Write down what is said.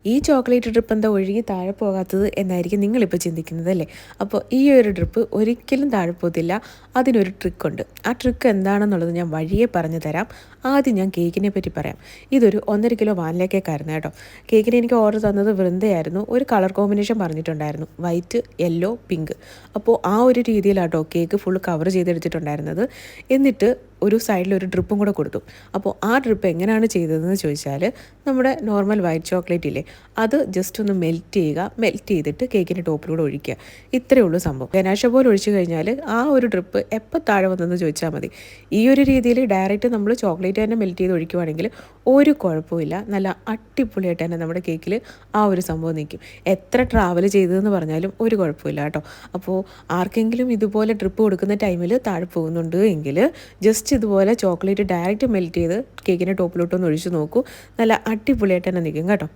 ഈ chocolate drip എന്താ ഒഴുകി താഴെ പോകാത്തത് എന്നായിരിക്കും നിങ്ങളിപ്പോൾ ചിന്തിക്കുന്നത് അല്ലേ? അപ്പോൾ ഈ ഒരു ഡ്രിപ്പ് ഒരിക്കലും താഴെ പോകത്തില്ല. അതിനൊരു ട്രിക്കുണ്ട്. ആ ട്രിക്ക് എന്താണെന്നുള്ളത് ഞാൻ വഴിയെ പറഞ്ഞു തരാം. ആദ്യം ഞാൻ കേക്കിനെ പറ്റി പറയാം. ഇതൊരു 1.5 കിലോ വാനില കേക്കായിരുന്നു കേട്ടോ. കേക്കിന് എനിക്ക് ഓർഡർ തന്നത് വൃന്ദയായിരുന്നു. ഒരു കളർ കോമ്പിനേഷൻ പറഞ്ഞിട്ടുണ്ടായിരുന്നു, വൈറ്റ്, യെല്ലോ, പിങ്ക്. അപ്പോൾ ആ ഒരു രീതിയിലാട്ടോ കേക്ക് ഫുൾ കവർ ചെയ്തെടുത്തിട്ടുണ്ടായിരുന്നത്. എന്നിട്ട് ഒരു സൈഡിൽ ഒരു ഡ്രിപ്പും കൂടെ കൊടുത്തു. അപ്പോൾ ആ ഡ്രിപ്പ് എങ്ങനെയാണ് ചെയ്തതെന്ന് ചോദിച്ചാൽ, നമ്മുടെ നോർമൽ വൈറ്റ് ചോക്ലേറ്റ് ഇല്ലേ, അത് ജസ്റ്റ് ഒന്ന് മെൽറ്റ് ചെയ്യുക. മെൽറ്റ് ചെയ്തിട്ട് കേക്കിൻ്റെ ടോപ്പിലൂടെ ഒഴിക്കുക. ഇത്രയേ ഉള്ളൂ സംഭവം. ഗനാശ പോലെ ഒഴിച്ചു കഴിഞ്ഞാൽ ആ ഒരു ഡ്രിപ്പ് എപ്പോൾ താഴെ വന്നെന്ന് ചോദിച്ചാൽ മതി. ഈ ഒരു രീതിയിൽ ഡയറക്റ്റ് നമ്മൾ ചോക്ലേറ്റ് തന്നെ മെൽറ്റ് ചെയ്ത് ഒഴിക്കുവാണെങ്കിൽ ഒരു കുഴപ്പമില്ല. നല്ല അടിപൊളിയായിട്ട് തന്നെ നമ്മുടെ കേക്കിൽ ആ ഒരു സംഭവം നിൽക്കും. എത്ര ട്രാവൽ ചെയ്തതെന്ന് പറഞ്ഞാലും ഒരു കുഴപ്പമില്ല കേട്ടോ. അപ്പോൾ ആർക്കെങ്കിലും ഇതുപോലെ ഡ്രിപ്പ് കൊടുക്കുന്ന ടൈമിൽ താഴെ പോകുന്നുണ്ട് എങ്കിൽ ജസ്റ്റ് ഇതുപോലെ ചോക്ലേറ്റ് ഡയറക്റ്റ് മെൽറ്റ് ചെയ്ത് കേക്കിൻ്റെ ടോപ്പിലോട്ടൊന്ന് ഒഴിച്ച് നോക്കൂ. നല്ല അടിപൊളിയായിട്ട് തന്നെ നിൽക്കും കേട്ടോ.